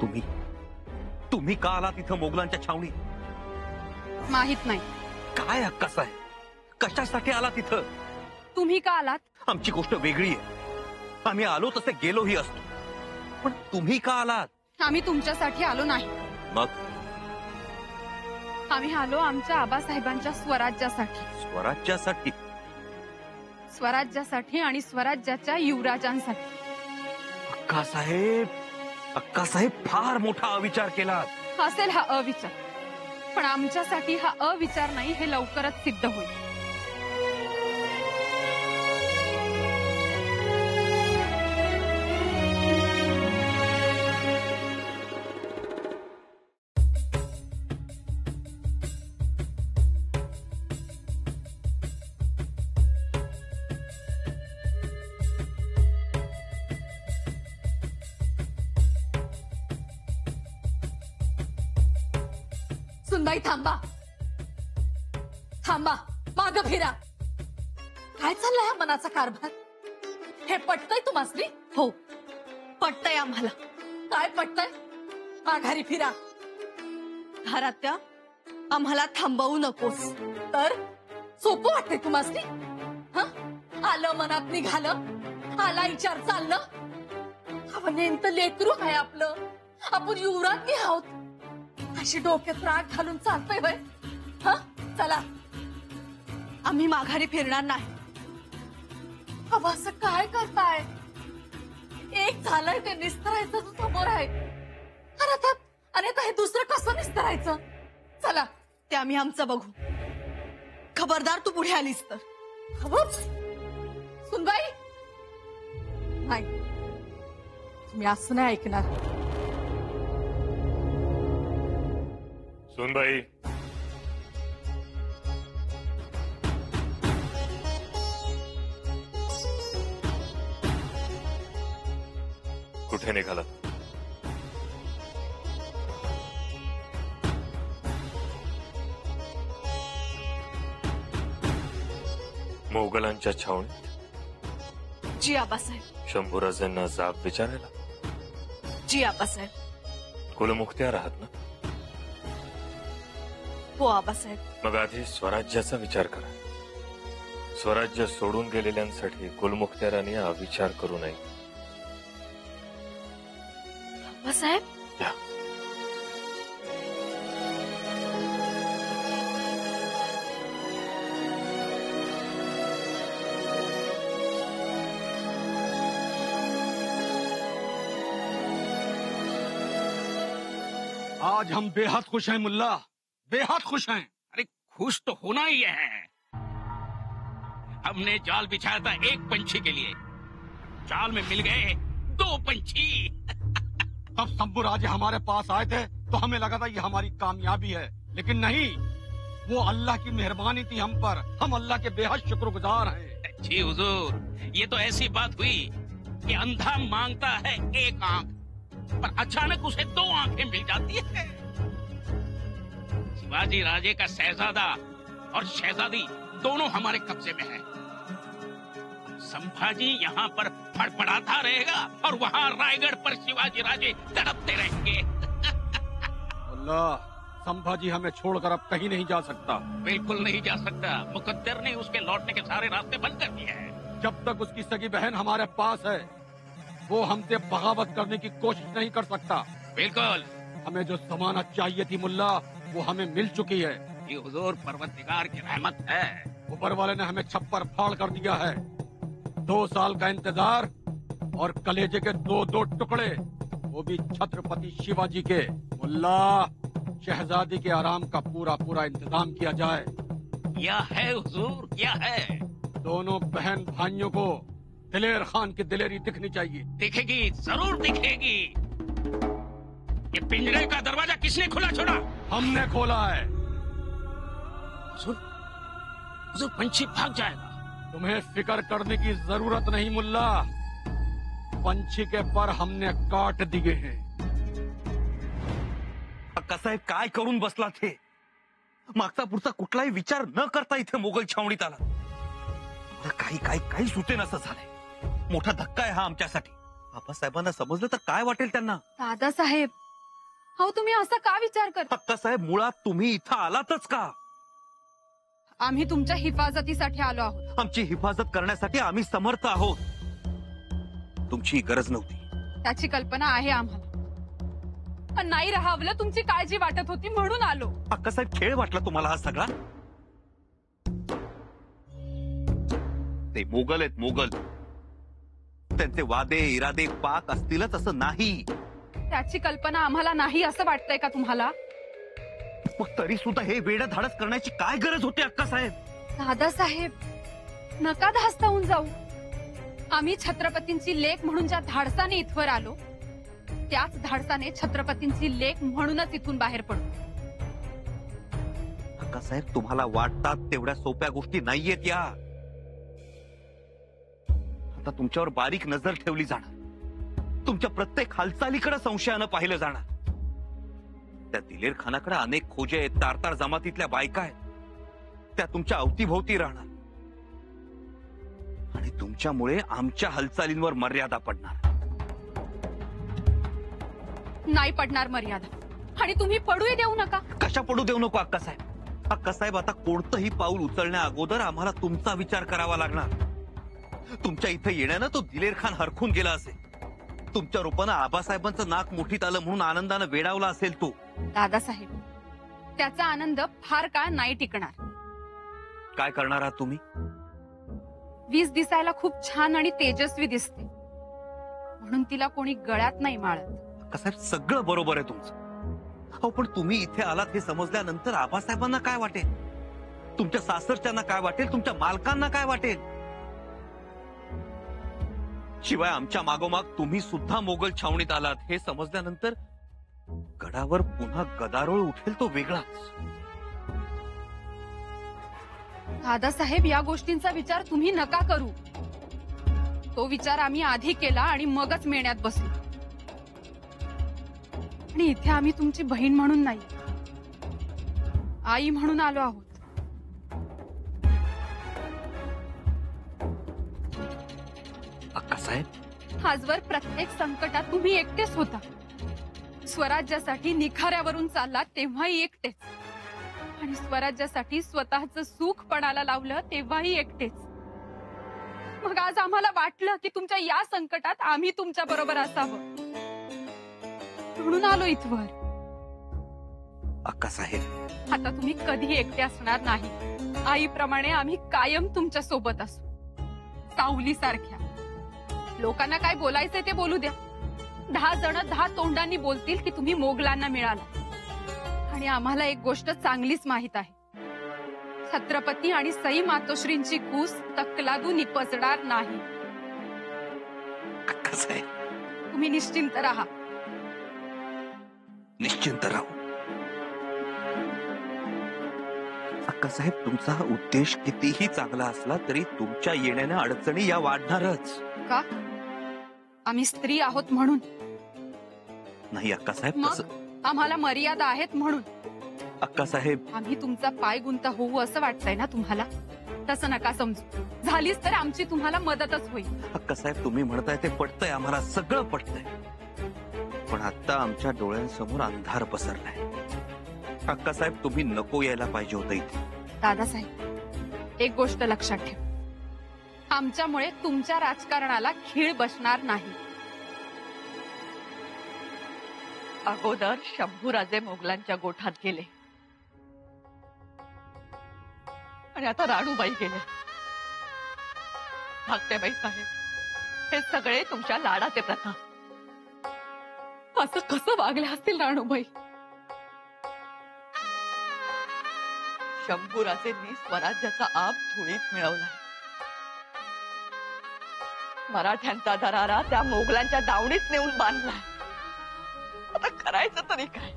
तुम्ही तुम्ही का आला तिथं मोगलांच्या छावणीत? माहित नाही. काय हक्काचं आहे? कशासाठी आला तिथं? तुम्ही का आलात? आमची गोष्ट वेगळी आहे. आम्ही आलो तसे गेलोही असतो, पण तुम्ही का आलात? आम्ही तुमच्यासाठी आलो नाही. मग आम्ही आलो आमच्या आबासाहेबांच्या स्वराज्यासाठी. स्वराज्यासाठी? स्वराज्यासाठी आणि स्वराज्याच्या युवराजांसाठी. अक्कासाहेब फार मोठा अविचार केला. असेल हा अविचार, पण आमच्यासाठी हा अविचार नाही हे लवकरच सिद्ध होईल. सुनबाई थांबा, थांबा, माग फिरा. काय चाललंय हा मनाचा कारभार? हे पटतंय तुम्हासनी? हो, पटतंय आम्हाला. काय पटतंय? माघारी फिरा. घरात्या, आम्हाला थांबवू नकोस. तर सोपं वाटतंय तुम्हासनी? आलं मनात निघालं, आला विचार चाललं. अहो नेमकं लेकरू आहे आपलं, आपण युवराज्ञी आहोत. अशी डोक्यात राग घालून चालतंय वय? चला. आम्ही माघारी फिरणार नाही. अहो असं काय करताय? एक झालंय ते निस्तरायचं समोर आहे, आणि आता हे दुसरं कसं निस्तरायचं? चला. ते आम्ही आमचं बघू. खबरदार तू पुढे आलीस तर. सुनबाई नाही, तुम्ही असं नाही ऐकणार. सुनबाई, कुठे निघालात? मोगलांच्या छावणीत? जी आबासाहेब. शंभूराजांना जाब विचारायला? जी आबासाहेब. कुलमुखत्यार आहात ना? हो आबासाहेब. मग आधी स्वराज्याचा विचार करा. स्वराज्य सोडून गेलेल्यांसाठी कुलमुखत्यारांनी अविचार करू नये. आबासाहेब. या. आज हम बेहद खुश हैं मुल्ला, बेहद खुश हैं। अरे खुश तो होना ही है। हमने जाल बिछाया था एक पंछी के लिए, जाल में मिल गए 2 पंछी। तब शंभूराजे हमारे पास आए थे तो हमें लगा था ये हमारी कामयाबी है, लेकिन नहीं, वो अल्लाह की मेहरबानी थी हम पर। हम अल्लाह के बेहद शुक्रगुजार हैं। जी हुजूर, ये तो ऐसी बात हुई कि अंधा मांगता है एक आंख, पर अचानक उसे 2 आंखें मिल जाती है। शिवाजी राजे का शहजादा और शहजादी दोनों हमारे कब्जे में है। संभाजी यहाँ पर फड़फड़ाता रहेगा और वहाँ रायगढ़ पर शिवाजी राजे तड़पते रहेंगे। अल्लाह, संभाजी हमें छोड़कर अब कहीं नहीं जा सकता। बिल्कुल नहीं जा सकता। मुकद्दर ने उसके लौटने के सारे रास्ते बंद कर दिए हैं। जब तक उसकी सगी बहन हमारे पास है, वो हमसे बगावत करने की कोशिश नहीं कर सकता। बिल्कुल। हमें जो जमानत चाहिए थी मुल्ला, वो हमें मिल चुकी है। ये हुजूर परवरदिगार की रहमत है। ऊपर वाले ने हमें छप्पर फाड़ कर दिया है। 2 साल का इंतजार और कलेजे के 2-2 टुकड़े, वो भी छत्रपति शिवाजी के। मुल्ला, शहजादी के आराम का पूरा पूरा इंतजाम किया जाए। क्या है हुजूर, क्या है? दोनों बहन भाइयों को दिलेर खान की दिलेरी दिखनी चाहिए। दिखेगी, जरूर दिखेगी। ये पिंजरे का दरवाजा किसने खुला छोड़ा? हमने खोला है। हुजूर, पंछी भाग जाएगा। तुम्हें फिक्र करने की जरूरत नहीं मुल्ला, पंछी के पर हमने काट दिए हैं। अक्कासाहेब काय करून बसला थे? मागचा पुढचा कुठलाही विचार न करता इथे मोगल छावणीत आला। काही सुटेनासं झालंय। मोठा धक्का आहे हा आमच्यासाठी। आबासाहेबांना समजलं तर काय वाटेल त्यांना? दादासाहेब, हो तुम्ही असा का विचार करता? अक्कासाहेब, मुळात तुम्ही इथं आलातच का? आम्ही तुमच्या हिफाजतीसाठी आलो आहोत. आमची हिफाजत करण्यासाठी आम्ही समर्थ आहोत. तुमची गरज नव्हती. त्याची कल्पना आहे आम्हाला, पण नाही राहावलं, तुमची काळजी वाटत होती म्हणून आलो. अक्कासाहेब, खेळ वाटला तुम्हाला हा सगळा? ते मोगल आहेत, मोगल. त्यांचे वादे इरादे पाक असतीलच असं नाही. त्याची कल्पना आम्हाला नाही असं वाटतंय का तुम्हाला? मग तरी सुद्धा हे वेड धाडस करण्याची काय गरज होती अक्कासाहेब? दादासाहेब, नका धास्तावून जाऊ. आम्ही छत्रपतींची लेक म्हणून ज्या धाडसाने इथवर आलो, त्याच धाडसाने छत्रपतींची लेक म्हणूनच इथून बाहेर पडू. अक्कासाहेब, तुम्हाला वाटतात तेवढ्या सोप्या गोष्टी नाहीयेत या. आता तुमच्यावर बारीक नजर ठेवली जाणार. तुमच्या प्रत्येक हालचालीकडे संशयानं पाहिलं जाणार. त्या दिलेर खानाकडे अनेक खोजे आहेत, तारतार जमातीतल्या बायका आहेत. त्या तुमच्या अवतीभोवती राहणार आणि तुमच्यामुळे आमच्या हालचालींवर मर्यादा पडणार. नाही पडणार मर्यादा, आणि तुम्ही पडूही देऊ नका. कशा पडू देऊ नको अक्कासाहेब. अक्कासाहेब, आता कोणतंही पाऊल उचलण्या अगोदर आम्हाला तुमचा विचार करावा लागणार. तुमच्या इथे येण्यानं तो दिलेर खान हरखून गेला असेल. तुमच्या रूपानं आबासाहेबांचं नाक मुठीत आलं म्हणून आनंदानं वेडावला असेल तो. दादासाहेब, त्याचा आनंद फार काळ नाही टिकणार. काय करणार आहात तुम्ही? वीज दिसायला खूप छान आणि तेजस्वी दिसते म्हणून तिला कोणी गळ्यात नाही माळत. अक्कासाहेब, सगळं बरोबर आहे तुमचं. अहो, पण तुम्ही इथे आलात हे समजल्यानंतर आबासाहेबांना काय वाटेल? तुमच्या सासरच्यांना काय वाटेल? तुमच्या मालकांना काय वाटेल? शिवाय आमच्या मागोमाग तुम्ही सुद्धा मोगल छावणीत आलात हे समजल्यानंतर गडावर पुन्हा गदारोळ उठेल तो वेगळाच. दादासाहेब, या गोष्टींचा विचार तुम्ही नका करू. तो विचार आम्ही आधी केला आणि मगच मेण्यात बसलो. आणि इथे आम्ही तुमची बहीण म्हणून नाही, आई म्हणून आलो आहोत. अक्कासाहेब, आजवर प्रत्येक संकटात तुम्ही एकटेच होता. स्वराज्यासाठी निखाऱ्यावरून चालला तेव्हाही एकटेच, आणि स्वराज्यासाठी स्वतःचं सुख पणाला लावलं तेव्हाही एकटेच. मग आज आम्हाला वाटलं की तुमच्या या संकटात आम्ही तुमच्या बरोबर असावं म्हणून आलो इथवर. अक्कासाहेब, आता तुम्ही कधी एकटे असणार नाही. आईप्रमाणे आम्ही कायम तुमच्या सोबत असू, सावली सारख्या. लोकांना काय बोलायचंय ते बोलू द्या. 10 जण 10 तोंडांनी बोलतील की तुम्ही मोगलांना मिळाला. आणि आम्हाला एक गोष्ट चांगलीच माहित आहे, छत्रपती आणि सई मातोश्रींची कूस तकलादू निपजणार नाही. अक्कासाहेब, तुम्ही निश्चिंत राहा. निश्चिंत राहू. अक्कासाहेब, तुमचा हा उद्देश कितीही चांगला असला तरी तुमच्या येण्याने अडचणी या वाढणारच. का? आम्ही स्त्री आहोत म्हणून नाही अक्कासाहेब, मग? तसं. आम्हाला मर्यादा आहेत म्हणून. अक्कासाहेब, आम्ही तुमचा पाय गुंता होऊ असं वाटतंय ना तुम्हाला? तसं नका समजू. झालीच तर आमची तुम्हाला मदतच होईल. अक्कासाहेब, तुम्ही म्हणताय ते पटतंय, आम्हाला सगळं पटतंय. पण आता आमच्या डोळ्यांसमोर अंधार पसरलाय. अक्कासाहेब, तुम्ही नको यायला पाहिजे होतं इथे. दादासाहेब, एक गोष्ट लक्षात ठेव, आमच्यामुळे तुमच्या राजकारणाला खीळ बसणार नाही. अगोदर शंभूराजे मोगलांच्या गोठात गेले आणि आता राणूबाई गेले. धाकटेबाई साहेब, हे सगळे तुमच्या लाडाचे प्रथा. असं कसं वागले असतील राणूबाई? शंभूराजेंनी स्वराज्याचा आप धुळीत मिळवलाय. मराठ्यांचा दरारा त्या मोगलांच्या दावणीत नेऊन बांधलाय. आता करायचं तरी काय?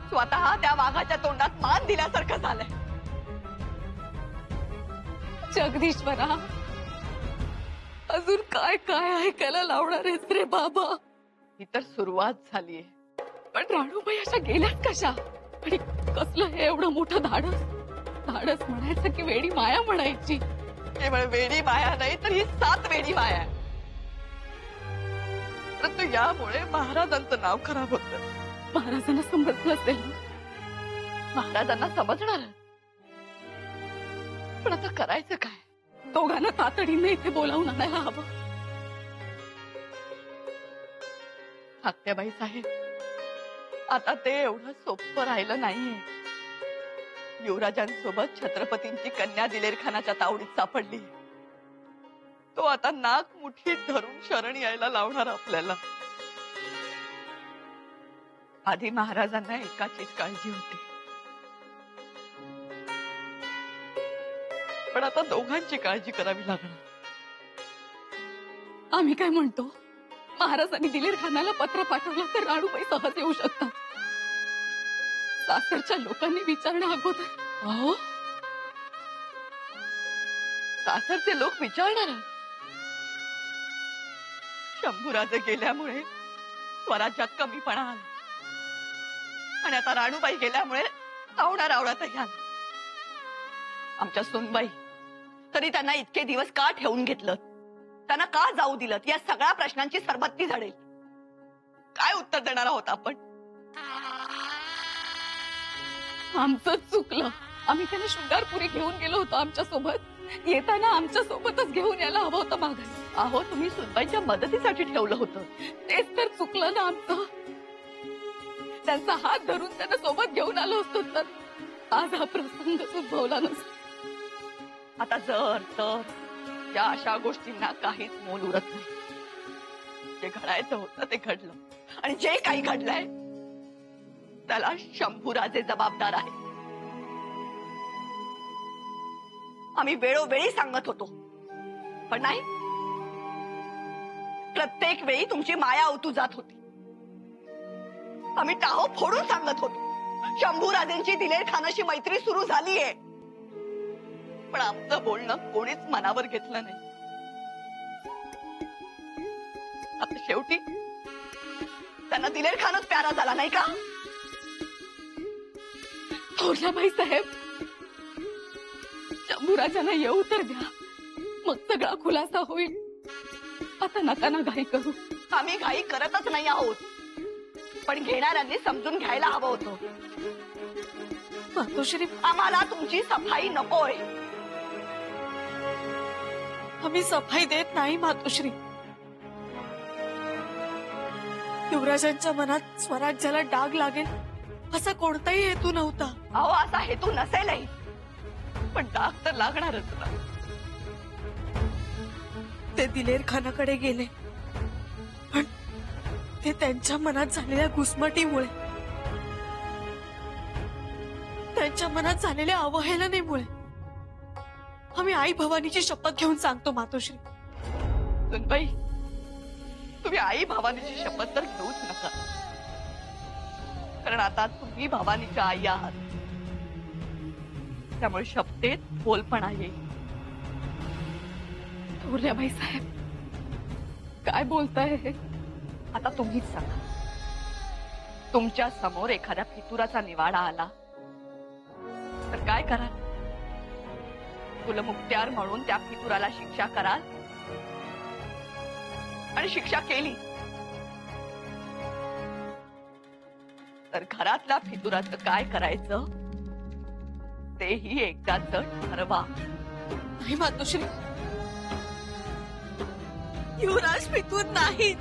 स्वतः त्या वाघाच्या तोंडात मान दिल्यासारखं झालंय. जगदीश्वरा, अजून काय काय ऐकायला लावणार आहेस रे बाबा? ही तर सुरुवात झालीये, पण राणूबाई अशा गेल्यात कशा? आणि कसलं हे एवढं मोठं धाडस? धाडस म्हणायचं की वेडी माया म्हणायची? केवळ वेडी माया नाही तर ही 7 वेडी माया आहे. परंतु यामुळे महाराजांचं नाव खराब होतं. महाराजांना समजलं असेल ना? महाराजांना समजणार, पण आता करायचं काय? दोघांना तातडीने इथे बोलावून आणायला हवं. हत्याबाई साहेब, आता ते एवढं सोपं राहिलं नाहीये. युवराजांसोबत छत्रपतींची कन्या दिलेर खानाच्या तावडीत सापडली. तो आता नाक मुठीत धरून शरण यायला लावणार आपल्याला. आधी महाराजांना एकाचीच काळजी होती, पण आता दोघांची काळजी करावी लागणार. आम्ही काय म्हणतो, महाराजांनी दिलेर खानाला पत्र पाठवलं तर राणूबाई सहज येऊ शकतात. सासरच्या लोकांनी विचारणं अगोदर. अहो, सासरचे लोक विचारणार. शंभूराजे गेल्यामुळे स्वराज्यात कमीपणा आला, आणि आता राणूबाई गेल्यामुळे आवडा रावळातही आला. आमच्या सुनबाई, तरी त्यांना इतके दिवस का ठेवून घेतलं? त्यांना का जाऊ दिलं? या सगळ्या प्रश्नांची सरबत्ती झडेल. काय उत्तर देणार आहोत आपण? आमचं चुकलं. आम्ही त्यांना शृंगारपुरी घेऊन गेलो होतो आमच्या सोबत. येताना आमच्या सोबतच घेऊन यायला हवं होतं मागे. अहो, तुम्ही सुनबाईच्या मदतीसाठी ठेवलं होतं. तेच तर चुकलं ना आमचं. त्यांचा हात धरून त्यांना सोबत घेऊन आलो असतो तर आज हा प्रसंग उद्भवला नसता. आता जर तर या अशा गोष्टींना काहीच मोल उरत नाही. जे घडायचं होतं ते घडलं, आणि जे काही घडलंय त्याला शंभूराजे जबाबदार आहे. आम्ही वेळोवेळी सांगत होतो, पण नाही. प्रत्येक वेळी तुमची माया ओतू जात होती. आम्ही टाहो फोडून सांगत होतो, शंभूराजेंची दिलेर खानाशी मैत्री सुरू झालीये, पण आमचं बोलणं कोणीच मनावर घेतलं नाही. आता शेवटी त्यांना दिलेर खानच प्यारा झाला, नाही का? थोरल्याबाई साहेब, शंभूराजांना येऊ तर द्या, मग सगळा खुलासा होईल. आता नका ना घाई करू. आम्ही घाई करतच नाही आहोत, पण घेणाऱ्यांनी समजून घ्यायला हवं होतं. मातोश्री, आम्हाला तुमची सफाई नकोय. आम्ही सफाई देत नाही मातोश्री. युवराजांच्या मनात स्वराज्याला डाग लागेल असा कोणताही हेतू नव्हता. अहो, असा हेतू नसेलही, पण डाग तर लागणारच ना. ते दिलेर खानाकडे गेले, पण ते त्यांच्या मनात झालेल्या घुसमटीमुळे, त्यांच्या मनात झालेल्या अवहेलनेमुळे. आम्ही आई भवानीची शपथ घेऊन सांगतो मातोश्री. सुनबाई, तुम्ही आई भवानीची शपथ तर घेऊच नका, कारण आता तुम्ही भवानीच्या आई आहात. त्यामुळे शपथेत बोलपणा येईल. थोरल्याबाई साहेब, काय बोलताय हे? आता तुम्हीच सांगा. तुमच्या समोर एखाद्या फितुराचा निवाडा आला तर काय कराल? कुलमुक्त्यार म्हणून त्या फितुराला शिक्षा कराल, आणि शिक्षा केली तर घरातल्या फितुराचं काय करायचं तेही एकदाच ठरवा. नाही मातोश्री, युवराज फितूर नाही.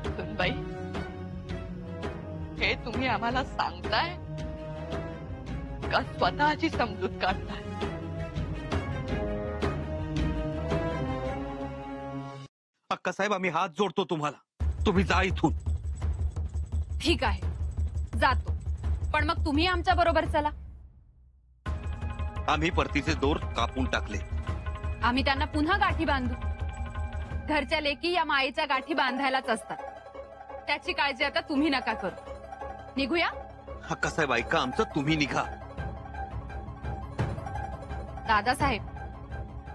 सुनबाई, हे तुम्ही आम्हाला सांगताय का स्वतःची समजूत काढताय? अक्कासाहेब, आम्ही हात जोडतो तुम्हाला. तुम्ही जा इथून. ठीक आहे, जातो, पण मग तुम्ही आमच्या बरोबर चला. आम्ही परतीचे दोर कापून टाकले. आम्ही त्यांना पुन्हा गाठी बांधू. घरच्या लेकी या मायेच्या गाठी बांधायलाच असतात. त्याची काळजी आता तुम्ही नका करू. निघूया. अक्कासाहेब, ऐका आमचं, तुम्ही निघा. दादासाहेब,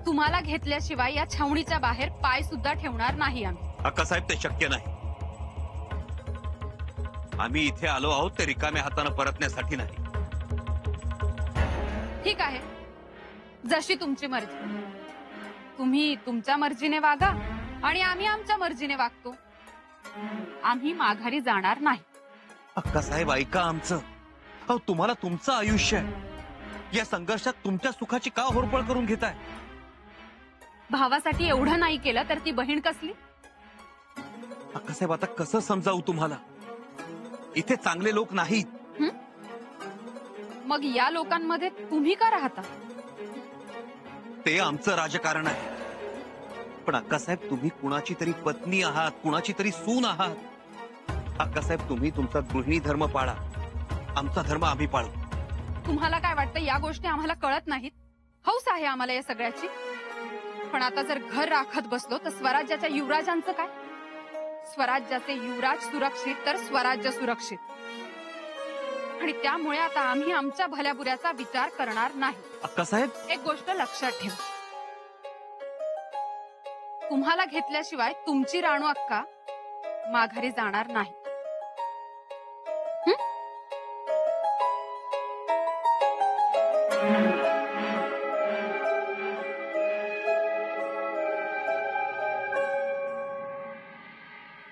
तुम्हाला घेतल्याशिवाय या छावणीच्या बाहेर पाय सुद्धा ठेवणार नाही आम्ही. अक्कासाहेब, ते शक्य नाही. आम्ही इथे आलो आहोत ते रिकाम्या हाताने परतण्यासाठी नाही. ठीक आहे, जशी तुमची मर्जी. तुम्ही तुमच्या मर्जीने वागा आणि आम्ही आमच्या मर्जीने वागतो. आम्ही माघारी जाणार नाही. अक्कासाहेब ऐका आमचं. अहो तुम्हाला तुमचं आयुष्य आहे. या संघर्षात तुमच्या सुखाची का होरपळ करून घेताय? भावासाठी एवढं नाही केलं तर ती बहीण कसली? अक्कासाहेब आता कसं समजावू तुम्हाला? इथे चांगले लोक नाहीत. मग या लोकांमध्ये तुम्ही का राहता? ते आमचं राजकारण आहे. पण अक्कासाहेब तुम्ही कुणाची तरी पत्नी आहात, कुणाची तरी सून आहात. अक्कासाहेब तुम्ही तुमचा गृहिणी धर्म पाळा, आमचा धर्म आम्ही पाळू. तुम्हाला काय वाटतं या गोष्टी आम्हाला कळत नाहीत? हौस आहे आम्हाला या सगळ्याची. पण आता जर घर राखत बसलो तर स्वराज्याच्या युवराजांचं काय? स्वराज्याचे युवराज सुरक्षित तर स्वराज्य सुरक्षित. आणि त्यामुळे आता आम्ही आमच्या भल्याबुऱ्याचा विचार करणार नाही. अक्कासाहेब एक गोष्ट लक्षात ठेवा, तुम्हाला घेतल्याशिवाय तुमची राणू अक्का माघारी जाणार नाही.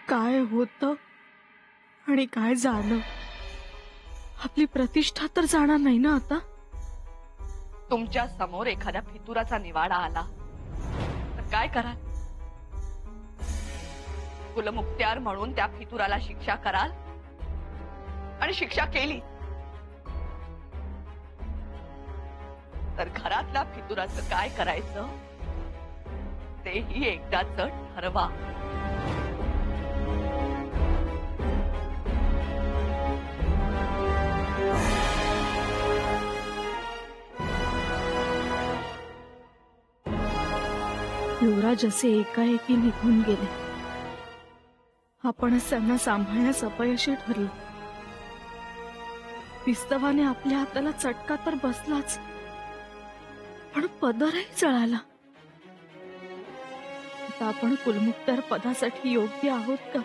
काय होतं आणि काय झालं, आपली प्रतिष्ठा तर जाणार नाही ना आता. तुमच्या समोर एखाद्या फितुराचा निवाडा आला तर काय कराल? कुलमुक्त्यार म्हणून त्या फितुराला शिक्षा कराल, आणि शिक्षा केली तर घरातल्या फितुराचं काय करायचं तेही एकदाच ठरवा. युवराज असे एकाएकी निघून गेले. आपणच त्यांना सांभाळण्यास अपयशी ठरलो. विस्तवाने आपल्या हाताला चटका तर बसलाच, पण पदरही जळाला. आता आपण कुलमुक्तार पदासाठी योग्य आहोत का?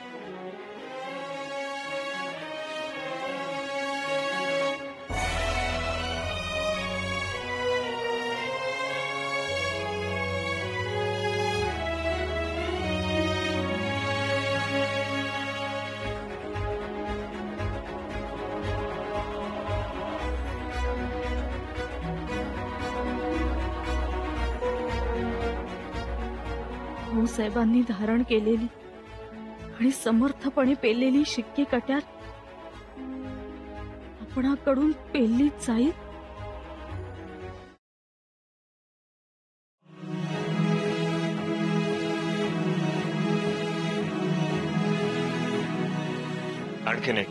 भाऊसाहेबांनी धारण केलेली आणि समर्थपणे पेललेली शिक्के कट्यार आपणाकडून पेललीच जाईल. आणखीन एक,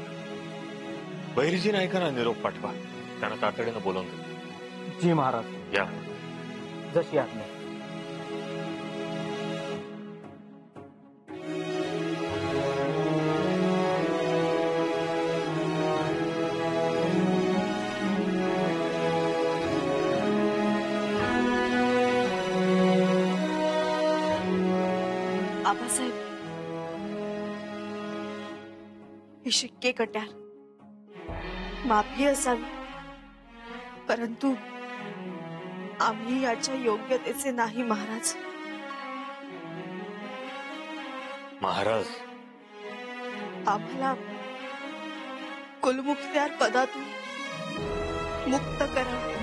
बहिरीजी नायकांना निरोप पाठवा. त्यांना तातडीनं बोलवून घे. जी महाराज. या. जशी आज्ञा. आबासाहेब, हे शिक्के कट्यार माफी असावी, परंतु आम्ही याच्या योग्यतेचे नाही महाराज. महाराज, आम्हाला कुलमुक्त्यार पदातून मुक्त करा.